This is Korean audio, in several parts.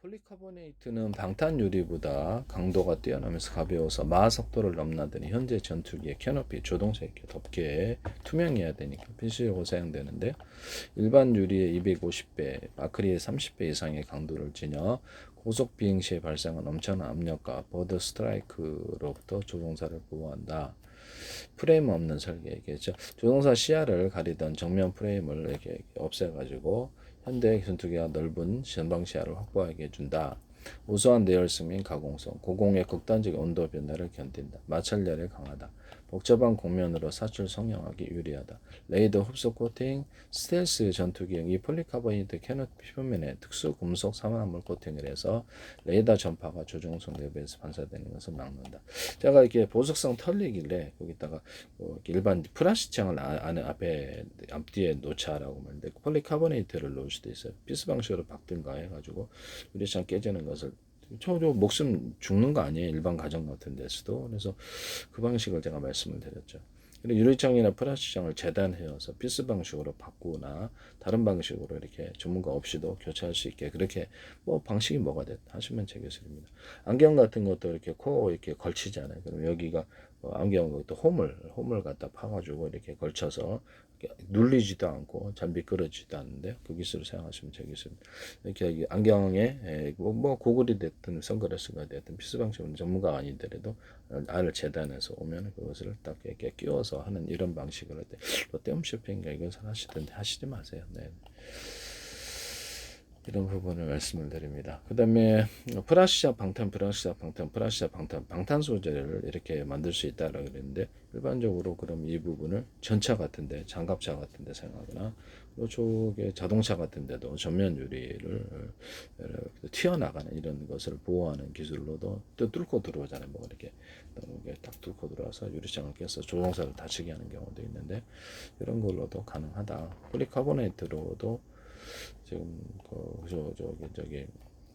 폴리카보네이트는 방탄유리보다 강도가 뛰어나면서 가벼워서 마하 속도를 넘나드는 현재 전투기의 캐노피, 조종사 이렇게 덮개에 투명해야 되니까 필수적으로 사용되는데 일반 유리의 250배, 아크릴의 30배 이상의 강도를 지녀 고속 비행 시에 발생한 엄청난 압력과 버드 스트라이크로부터 조종사를 보호한다. 프레임 없는 설계 얘기했죠. 조종사 시야를 가리던 정면 프레임을 이렇게 없애가지고 현대 전투기가 넓은 전방 시야를 확보하게 해준다. 우수한 내열성 및 가공성, 고공의 극단적 온도 변화를 견딘다. 마찰력이 강하다. 복잡한 곡면으로 사출 성형하기 유리하다. 레이더 흡수 코팅, 스텔스 전투기용 이 폴리카보네이트 캐노피 표면에 특수 금속 사물함을 코팅을 해서 레이더 전파가 조종성 내부에서 반사되는 것을 막는다. 제가 이렇게 보석성 털리길래 거기다가 일반 플라스틱창을 안에 앞뒤에 놓자라고 말인데 폴리카보네이트를 놓을 수도 있어요. 피스 방식으로 바꾼가 해가지고 유리창 깨지는 것을 저 목숨 죽는 거 아니에요. 일반 가정 같은 데서도. 그래서 그 방식을 제가 말씀을 드렸죠. 그리고 유리창이나 플라스틱창을 재단해서 피스 방식으로 바꾸거나 다른 방식으로 이렇게 전문가 없이도 교체할 수 있게 그렇게 뭐 방식이 뭐가 됐다 하시면 제 기술입니다. 안경 같은 것도 이렇게 코 이렇게 걸치잖아요. 그럼 여기가 안경 또 홈을 갖다 파가지고 이렇게 걸쳐서 눌리지도 않고 잘 미끄러지지도 않는데 그 기술을 사용하시면 제 기술입니다. 이렇게 안경에 뭐 고글이 됐든 선글라스가 됐든 피스 방식은 전문가가 아니더라도 알을 재단해서 오면 그것을 딱 이렇게 끼워서 하는 이런 방식을 할 때 롯데홈쇼핑인가 이것을 하시던데 하시지 마세요. 네. 이런 부분을 말씀을 드립니다. 그 다음에 프라시아 방탄, 방탄 소재를 이렇게 만들 수 있다라고 그랬는데 일반적으로 그럼 이 부분을 전차 같은데 장갑차 같은데 사용하거나 이쪽에 자동차 같은데도 전면 유리를 튀어나가는 이런 것을 보호하는 기술로도 또 뚫고 들어오잖아요. 뭐 이렇게 딱 뚫고 들어와서 유리창을 깨서 조종사를 다치게 하는 경우도 있는데 이런 걸로도 가능하다. 폴리카보네이트로도 지금 저기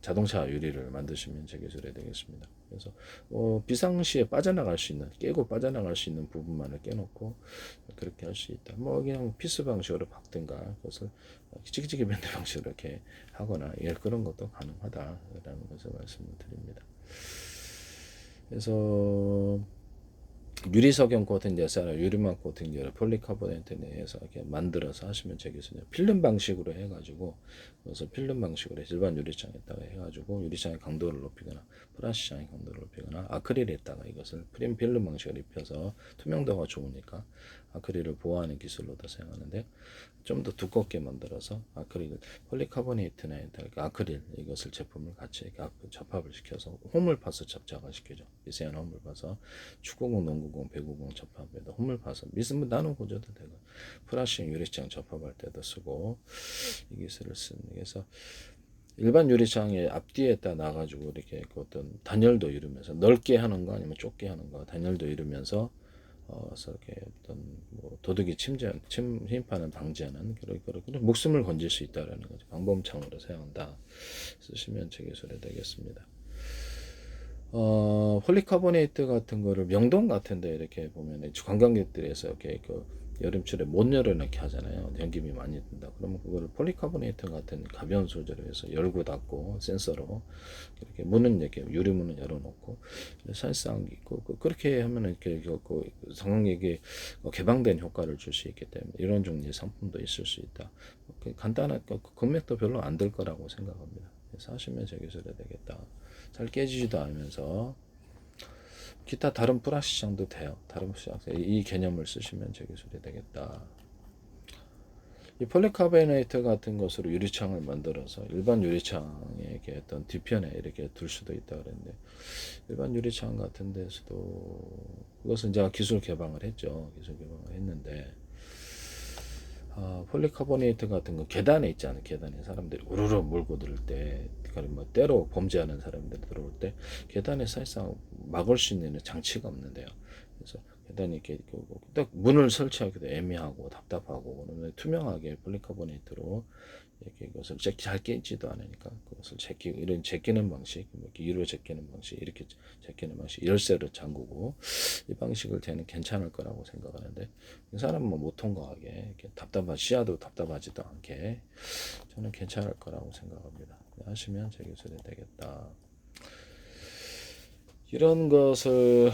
자동차 유리를 만드시면 제 기술이 되겠습니다. 그래서 비상시에 빠져나갈 수 있는 깨고 빠져나갈 수 있는 부분만을 깨놓고 그렇게 할 수 있다. 뭐 그냥 피스 방식으로 박든가 그것을 찌기찌기 밴드 방식으로 이렇게 하거나 그런 것도 가능하다라는 것을 말씀을 드립니다. 그래서 유리 석영 코팅제에서 유리막 코팅제를 폴리카보네이트 내에서 이렇게 만들어서 하시면 되겠습니다. 필름 방식으로 해가지고 그래서 필름 방식으로 일반 유리창에다가 해가지고 유리창의 강도를 높이거나 플라스틱창의 강도를 높이거나 아크릴에다가 이것을 필름 방식으로 입혀서 투명도가 좋으니까 아크릴을 보호하는 기술로도 사용하는데 좀 더 두껍게 만들어서 아크릴 폴리카보네이트나 아크릴 이것을 제품을 같이 접합을 시켜서 홈을 파서 접착을 시키죠. 미세한 홈을 파서 축구공, 농구공, 배구공 접합에다 홈을 파서 미스물 나눔 구조도 되고 플라스틱 유리창 접합할 때도 쓰고 이 기술을 쓰는 그래서 일반 유리창의 앞뒤에다 놔가지고 이렇게 어떤 단열도 이루면서 넓게 하는 거 아니면 좁게 하는 거 단열도 이루면서 이렇게 어떤 뭐 도둑이 침입하는 방지하는 그런 목숨을 건질 수 있다라는 거죠. 방범창으로 사용한다. 쓰시면 제 기술이 되겠습니다. 폴리카보네이트 같은 거를 명동 같은데 이렇게 보면 관광객들에서 이렇게 여름철에 못 열어놓게 하잖아요. 연기비 많이 든다. 그러면 그거를 폴리카보네이트 같은 가벼운 소재로 해서 열고 닫고 센서로 이렇게 문은 이렇게 유리문은 열어놓고 사실상 그렇게 하면은 이렇게 상황에게 개방된 효과를 줄 수 있기 때문에 이런 종류의 상품도 있을 수 있다. 간단한 금액도 별로 안 들 거라고 생각합니다. 그래서 하시면 제 기술이 되겠다. 잘 깨지지도 않으면서 기타 다른 플라스틱장도 돼요. 다른 플라스틱 이 개념을 쓰시면 제 기술이 되겠다. 이 폴리카보네이트 같은 것으로 유리창을 만들어서 일반 유리창에 이렇게 어떤 뒤편에 이렇게 둘 수도 있다 그랬는데 일반 유리창 같은 데서도 그것은 제가 기술 개방을 했죠. 기술 개방을 했는데 폴리카보네이트 같은 거 계단에 있잖아요. 계단에 사람들이 우르르 몰고 들을 때, 그러니까 뭐 때로 범죄하는 사람들이 들어올 때 계단에 사실상 막을 수 있는 장치가 없는데요. 그래서 계단이 이렇게 딱 문을 설치하기도 애매하고 답답하고 그러면 투명하게 폴리카보네이트로 이렇게 이것을 잘 깨지도 않으니까 그것을 제끼고 이런 제끼는 방식, 이렇게 위로 제끼는 방식, 이렇게 제끼는 방식, 열쇠로 잠그고 이 방식을 되는 괜찮을 거라고 생각하는데 이 사람은 뭐 못 통과하게 이렇게 시야도 답답하지도 않게 저는 괜찮을 거라고 생각합니다. 하시면 제기술이 되겠다. 이런 것을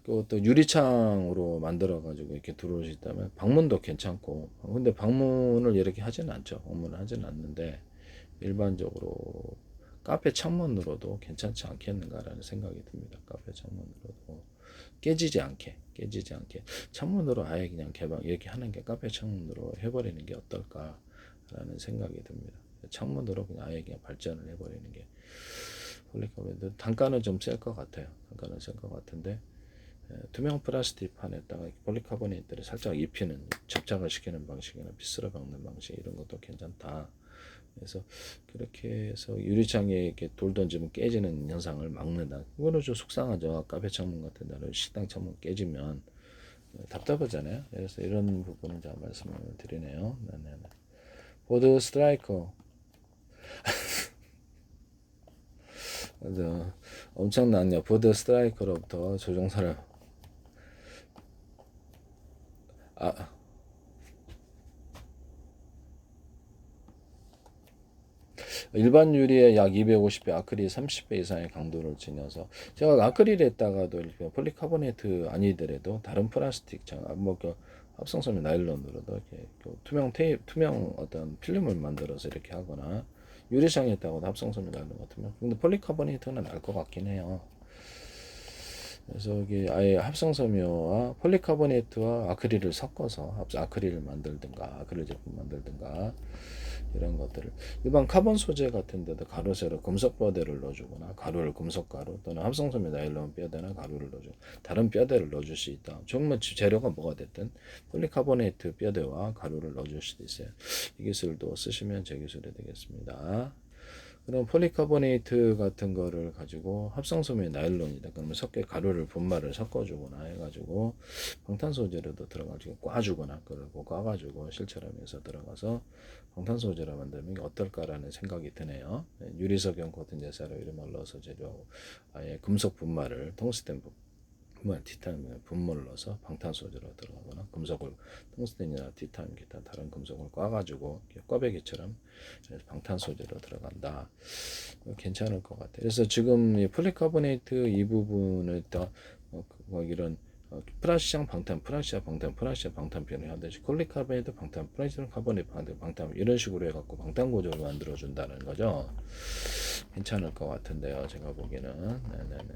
또 유리창으로 만들어 가지고 이렇게 들어올 수 있다면 방문도 괜찮고, 근데 방문을 이렇게 하지는 않죠. 방문을 하지는 않는데 일반적으로 카페 창문으로도 괜찮지 않겠는가라는 생각이 듭니다. 카페 창문으로도 깨지지 않게 창문으로 아예 그냥 개방 이렇게 하는 게, 카페 창문으로 해버리는 게 어떨까라는 생각이 듭니다. 창문으로 그냥 아예 그냥 발전을 해버리는 게 폴리카본에이트, 단가는 좀 셀 것 같아요. 단가는 셀 것 같은데 투명 플라스틱 판에다가 폴리카보네이트를 살짝 입히는, 접착을 시키는 방식이나 빗으로 박는 방식, 이런 것도 괜찮다. 그래서 그렇게 해서 유리창에 이렇게 돌 던지면 깨지는 현상을 막는다. 이거는 좀 속상하죠. 카페 창문 같은 데는 식당 창문 깨지면 답답하잖아요. 그래서 이런 부분을 제가 말씀을 드리네요. 네네네. 보드 스트라이커. 엄청나네요. 보드 스트라이커로부터 조종사를, 아, 일반 유리에 약 250배, 아크릴 30배 이상의 강도를 지녀서, 제가 아크릴에다가도 이렇게 폴리카보네이트 아니더라도 다른 플라스틱, 뭐그 합성섬유 나일론으로도 이렇게 투명 테이프, 투명 어떤 필름을 만들어서 이렇게 하거나, 유리창에다가도 합성섬유 나일론 같으면, 근데 폴리카보네이트는 날 것 같긴 해요. 그래서 이게 아예 합성섬유와 폴리카보네이트와 아크릴을 섞어서 아크릴을 만들든가, 아크릴 제품 만들든가, 이런 것들을 일반 카본 소재 같은 데도 가루 세로 금속 뼈대를 넣어주거나, 가루를 금속 가루 또는 합성섬유 나일론 뼈대나 가루를 넣어주고 다른 뼈대를 넣어줄 수 있다. 정말 재료가 뭐가 됐든 폴리카보네이트 뼈대와 가루를 넣어줄 수도 있어요. 이 기술도 쓰시면 제 기술이 되겠습니다. 그럼 폴리카보네이트 같은 거를 가지고 합성섬유 나일론이다 그러면 가루를 분말을 섞어주거나 해가지고 방탄소재로도 들어가지고 꽈주거나, 그리고 꽈가지고 실처럼해서 들어가서 방탄소재로 만들면 이게 어떨까라는 생각이 드네요. 유리석용 코튼 제사로 이런 걸 넣어서 제조하고, 아예 금속 분말을 텅스텐 분말, 티타늄 분말을 넣어서 방탄소재로 들어가거나, 금속을 텅스텐이나 티타늄 기타 다른 금속을 꽈가지고 꽈배기처럼 방탄소재로 들어간다. 괜찮을 것 같아요. 그래서 지금 이 폴리카보네이트 이 부분을 더 이런 프라시장 방탄, 프라시아 방탄, 프라시아 방탄편을 하듯이 폴리카보네이트 방탄, 프라시아 카보네이트 방탄 이런 식으로 해갖고 방탄 구조를 만들어준다는 거죠. 괜찮을 것 같은데요. 제가 보기에는. 네네네.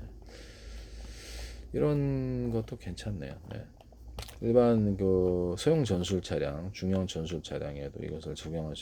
이런 것도 괜찮네요. 네. 일반 그 소형 전술 차량, 중형 전술 차량에도 이것을 적용할 수